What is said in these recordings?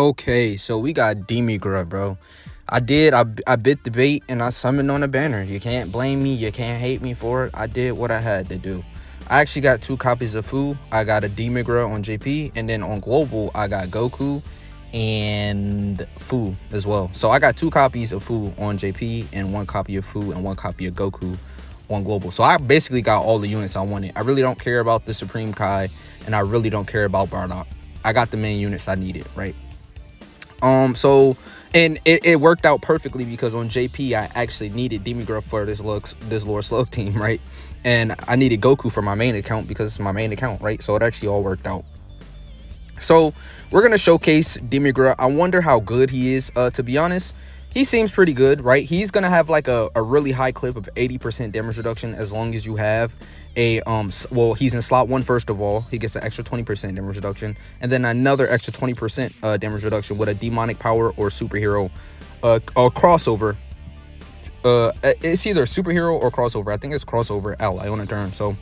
Okay, so we got Demigra, bro. I bit the bait and I summoned on a banner. You can't blame me, you can't hate me for it. I did what I had to do. I actually got 2 copies of Fu. I got a Demigra on JP, and then on Global I got Goku and Fu as well. So I got 2 copies of Fu on JP and 1 copy of Fu and 1 copy of Goku on Global. So I basically got all the units I wanted. I really don't care about the Supreme Kai, and I really don't care about Bardock. I got the main units I needed, right? So it worked out perfectly because on JP I actually needed Demigra for this Lord Slug team, right? And I needed Goku for my main account because it's my main account, right? So it actually all worked out. So we're gonna showcase Demigra. I wonder how good he is. To be honest, he seems pretty good, right? He's gonna have like a really high clip of 80% damage reduction as long as you have a well, he's in slot 1. First of all, he gets an extra 20% damage reduction, and then another extra 20% damage reduction with a demonic power or superhero or crossover. It's either superhero or crossover. I think it's crossover ally on a turn. So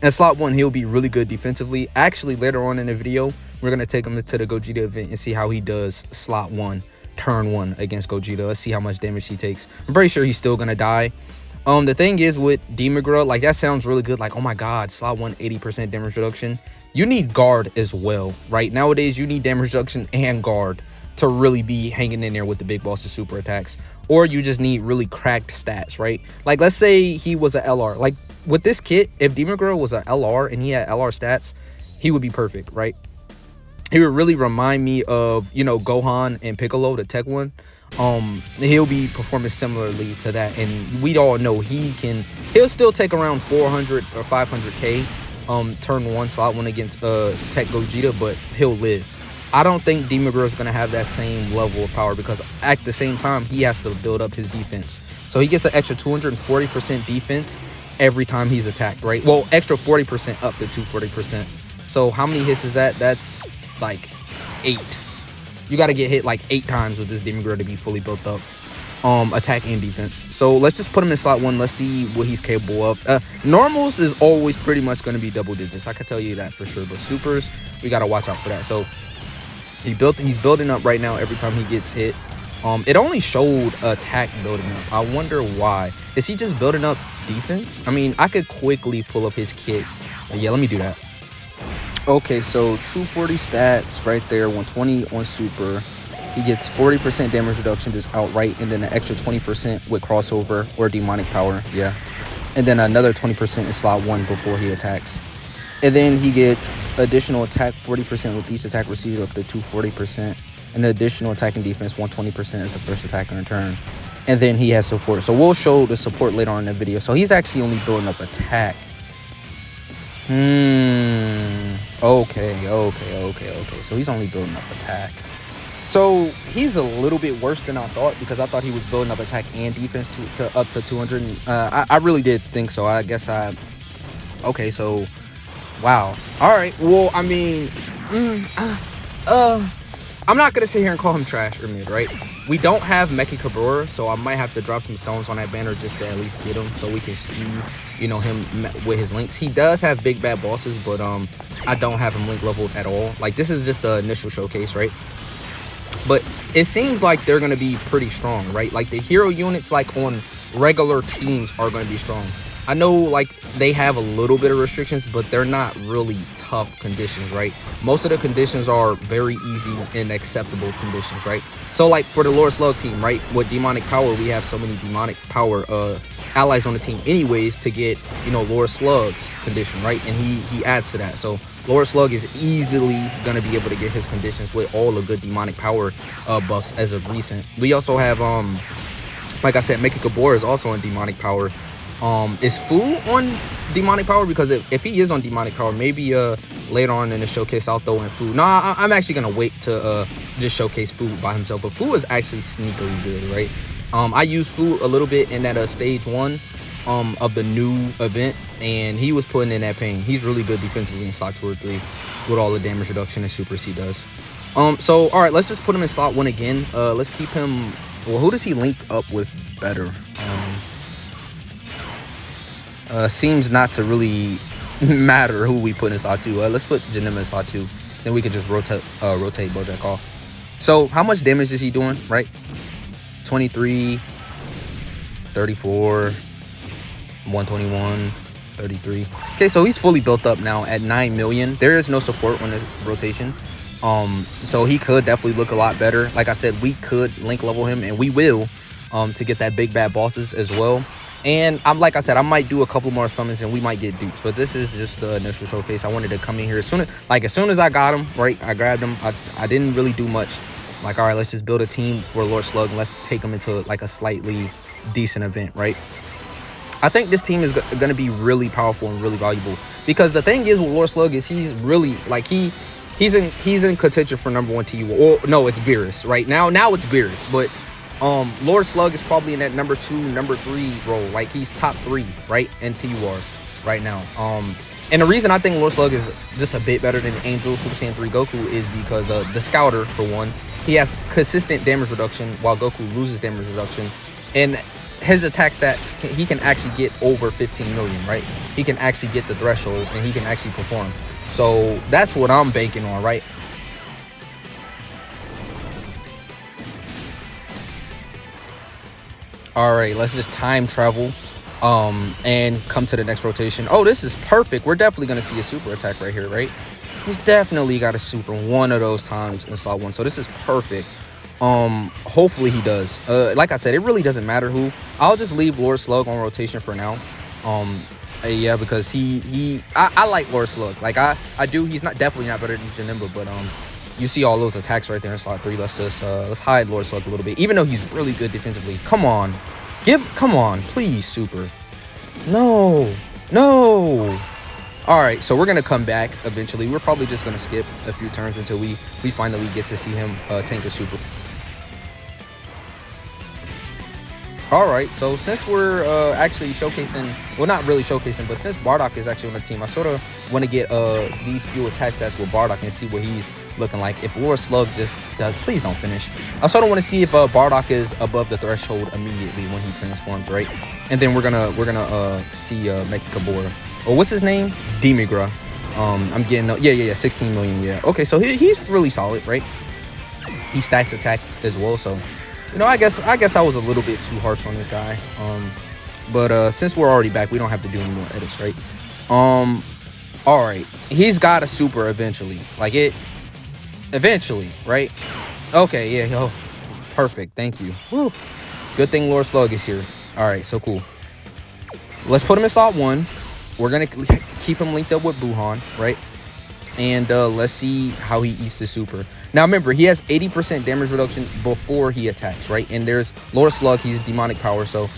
in slot 1, he'll be really good defensively. Actually, later on in the video, we're gonna take him to the Gogeta event and see how he does slot 1 turn 1 against Gogeta. Let's see how much damage he takes. I'm pretty sure he's still gonna die. The thing is with Demigra, like, that sounds really good, like, oh my god, slot 1 80% damage reduction. You need guard as well, right? Nowadays you need damage reduction and guard to really be hanging in there with the big boss's super attacks, or you just need really cracked stats, right? Like, let's say he was a LR. Like with this kit, if Demigra was a LR and he had LR stats, he would be perfect, right? He would really remind me of, you know, Gohan and Piccolo, the tech one. He'll be performing similarly to that, and we all know he'll still take around 400 or 500k turn 1 slot 1 against tech Gogeta, but he'll live. I don't think Demigra is gonna have that same level of power because at the same time he has to build up his defense. So he gets an extra 240% defense every time he's attacked, right? Well, extra 40% up to 240%. So how many hits is that? That's like 8. You got to get hit like 8 times with this Demigra to be fully built up, attack and defense. So let's just put him in slot 1. Let's see what he's capable of. Normals is always pretty much going to be double digits. I can tell you that for sure. But supers, we got to watch out for that. So he's building up right now every time he gets hit. It only showed attack building up. I wonder why. Is he just building up defense? I mean, I could quickly pull up his kit. Yeah, let me do that. Okay, so 240 stats right there, 120 on super. He gets 40% damage reduction just outright, and then an extra 20% with crossover or demonic power. Yeah, and then another 20% in slot 1 before he attacks, and then he gets additional attack 40% with each attack received up to 240%, and the additional attack and defense 120% is the first attack in turn, and then he has support. So we'll show the support later on in the video. So he's actually only building up attack. Okay. So he's only building up attack. So he's a little bit worse than I thought, because I thought he was building up attack and defense to up to 200. I really did think so. I guess okay, so wow. All right. Well, I mean, I'm not gonna sit here and call him trash or mid, right? We don't have Mecha Cabrera, so I might have to drop some stones on that banner just to at least get him, so we can see, you know, him with his links. He does have big bad bosses, but I don't have him link leveled at all. Like, this is just the initial showcase, right? But it seems like they're gonna be pretty strong, right? Like, the hero units, like on regular teams, are gonna be strong. I know, like, they have a little bit of restrictions, but they're not really tough conditions, right? Most of the conditions are very easy and acceptable conditions, right? So, like, for the Lord Slug team, right, with demonic power, we have so many demonic power allies on the team anyways to get, you know, Lord Slug's condition, right? And he adds to that. So Lord Slug is easily gonna be able to get his conditions with all the good demonic power buffs as of recent. We also have like I said, Mecha Gabor is also on demonic power. Is Fu on demonic power? Because if he is on demonic power, maybe later on in the showcase I'll throw in Fu. Nah, I'm actually gonna wait to just showcase Fu by himself. But Fu is actually sneakily good, right? I used Fu a little bit in that stage 1 of the new event, and he was putting in that pain. He's really good defensively in slot 2 or 3 with all the damage reduction and supers he does. So all right, let's just put him in slot 1 again. Let's keep him. Well, who does he link up with better? Seems not to really matter who we put in slot 2. Let's put Janima in slot 2. then we could just rotate Bojack off. So how much damage is he doing, right? 23, 34, 121, 33. Okay, so he's fully built up now at 9 million. There is no support on this rotation. So he could definitely look a lot better. Like I said, we could link level him, and we will, to get that big bad bosses as well. And like I said, I might do a couple more summons and we might get dupes, but this is just the initial showcase. I wanted to come in here as soon as I got him, right? I grabbed him. I didn't really do much. Like, all right, let's just build a team for Lord Slug and let's take him into like a slightly decent event, right? I think this team is going to be really powerful and really valuable, because the thing is with Lord Slug is he's really like he's in contention for #1 TU. Or no, it's Beerus right now. Now it's Beerus, but Lord Slug is probably in that #2, #3 role. Like, he's top 3, right, in TURs right now. And the reason I think Lord Slug is just a bit better than Angel Super Saiyan 3 Goku is because the Scouter, for one, he has consistent damage reduction while Goku loses damage reduction, and his attack stats, he can actually get over 15 million, right? He can actually get the threshold and he can actually perform. So that's what I'm banking on, right? All right, let's just time travel and come to the next rotation. Oh, this is perfect. We're definitely going to see a super attack right here, right? He's definitely got a super one of those times in slot 1. So this is perfect. Hopefully he does. Like I said, it really doesn't matter who. I'll just leave Lord Slug on rotation for now. Yeah, because I like Lord Slug. Like I do. He's definitely not better than Janemba, but you see all those attacks right there in slot 3. Let's just let's hide Lord Slug a little bit, even though he's really good defensively. Come on, come on, please, super. No. All right, so we're gonna come back eventually. We're probably just gonna skip a few turns until we finally get to see him tank a super. All right, so since we're actually showcasing, well, not really showcasing, but since Bardock is actually on the team, I sort of want to get these few attack stats with Bardock and see what he's looking like. If Lord Slug just does, please don't finish. I sort of want to see if Bardock is above the threshold immediately when he transforms, right? And then we're gonna see Mecha Kabora. Oh, what's his name? Demigra. I'm getting yeah, 16 million. Yeah. Okay, so he's really solid, right? He stacks attack as well, so. You know, I guess I was a little bit too harsh on this guy. But since we're already back, we don't have to do any more edits, right? All right. He's got a super eventually. Like eventually, right? Okay, yeah, yo. Perfect. Thank you. Woo. Good thing Lord Slug is here. All right, so cool. Let's put him in slot 1. We're going to keep him linked up with Buhan, right? And let's see how he eats the super. Now, remember, he has 80% damage reduction before he attacks, right? And there's Lord Slug, he's demonic power. So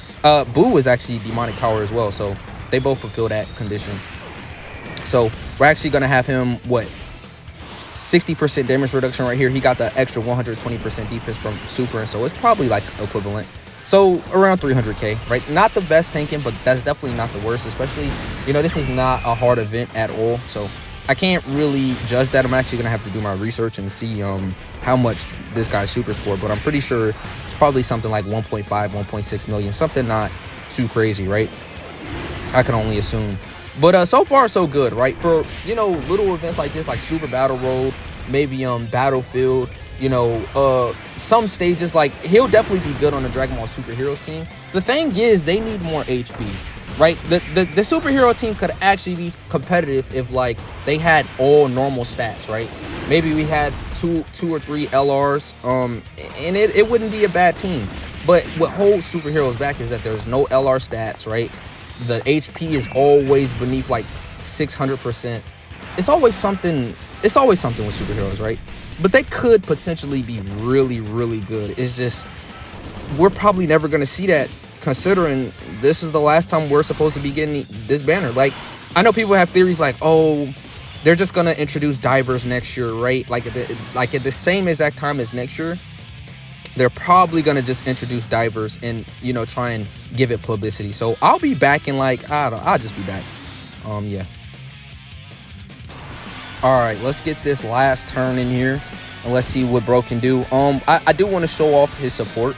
Boo is actually demonic power as well. So they both fulfill that condition. So we're actually going to have him, what, 60% damage reduction right here. He got the extra 120% defense from super. And so it's probably like equivalent. So around 300k, right? Not the best tanking, but that's definitely not the worst. Especially, you know, this is not a hard event at all. So I can't really judge that. I'm actually going to have to do my research and see how much this guy supers for. But I'm pretty sure it's probably something like 1.5, 1.6 million. Something not too crazy, right? I can only assume. But so far, so good, right? For, you know, little events like this, like Super Battle Road, maybe Battlefield, you know, some stages, like, he'll definitely be good on the Dragon Ball Superheroes team. The thing is, they need more HP. Right, the superhero team could actually be competitive if, like, they had all normal stats, right? Maybe we had two or three LRs, and it wouldn't be a bad team. But what holds superheroes back is that there's no LR stats, right? The HP is always beneath like 600%. It's always something with superheroes, right? But they could potentially be really, really good. It's just we're probably never gonna see that, considering this is the last time we're supposed to be getting this banner. Like, I know people have theories like, oh, they're just gonna introduce divers next year, right? Like at the same exact time as next year, they're probably gonna just introduce divers and, you know, try and give it publicity. So I'll be back in, like, I'll just be back. Yeah. All right, let's get this last turn in here and let's see what bro can do. I do want to show off his support.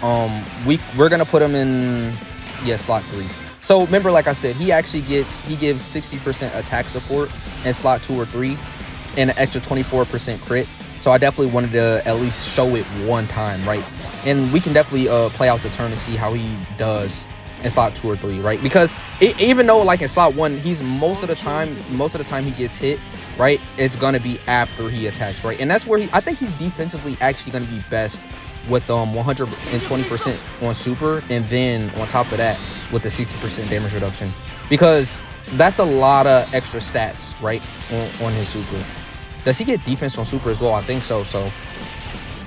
We're gonna put him in, yeah, slot 3. So remember, like I said, he gives 60% attack support in slot 2 or 3. and an extra 24% crit. So I definitely wanted to at least show it one time, right? And we can definitely play out the turn and see how he does in slot 2 or 3, right? Because even though like in slot 1, he's most of the time he gets hit, right? It's gonna be after he attacks, right? And that's where I think he's defensively actually gonna be best with 120% on super, and then on top of that with the 60% damage reduction, because that's a lot of extra stats, right, on his super. Does he get defense on super as well? I think so. So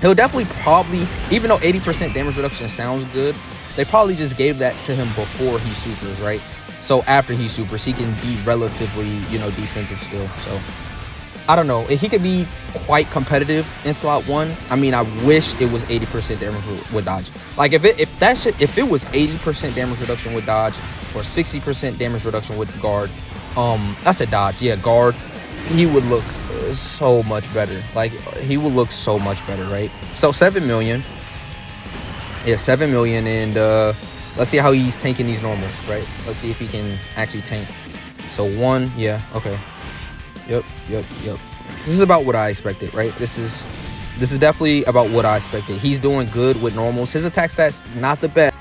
he'll definitely probably, even though 80% damage reduction sounds good, they probably just gave that to him before he supers, right? So after he supers, he can be relatively, you know, defensive still. So I don't know if he could be quite competitive in slot 1. I mean, I wish it was 80% damage with dodge. Like if it was 80% damage reduction with dodge or 60% damage reduction with guard, I said dodge, yeah, guard, he would look so much better. Like he would look so much better, right? So 7 million, yeah, 7 million, and let's see how he's tanking these normals, right? Let's see if he can actually tank. So 1, yeah, okay. Yep. This is about what I expected, right? This is definitely about what I expected. He's doing good with normals. His attack stats not the best.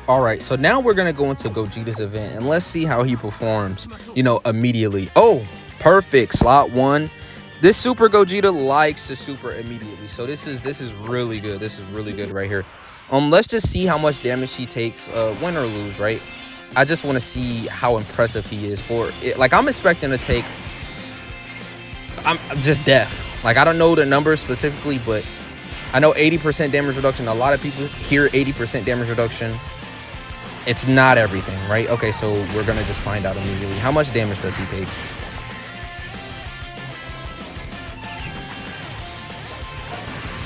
All right, so now we're gonna go into Gogeta's event and let's see how he performs, you know, immediately. Oh, perfect, slot 1. This super Gogeta likes to super immediately, so this is really good. This is really good right here. Let's just see how much damage he takes, win or lose, right? I just want to see how impressive he is for it. Like, I'm expecting to take, I'm just death. Like, I don't know the numbers specifically, but I know 80% damage reduction. A lot of people hear 80% damage reduction. It's not everything, right? Okay, so we're going to just find out immediately. How much damage does he take?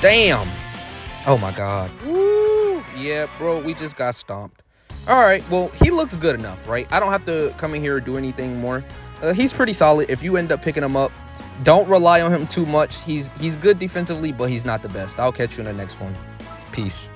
Damn. Oh, my God. Woo. Yeah, bro, we just got stomped. All right, well, he looks good enough, right? I don't have to come in here or do anything more. He's pretty solid. If you end up picking him up, don't rely on him too much. He's good defensively, but he's not the best. I'll catch you in the next one. Peace.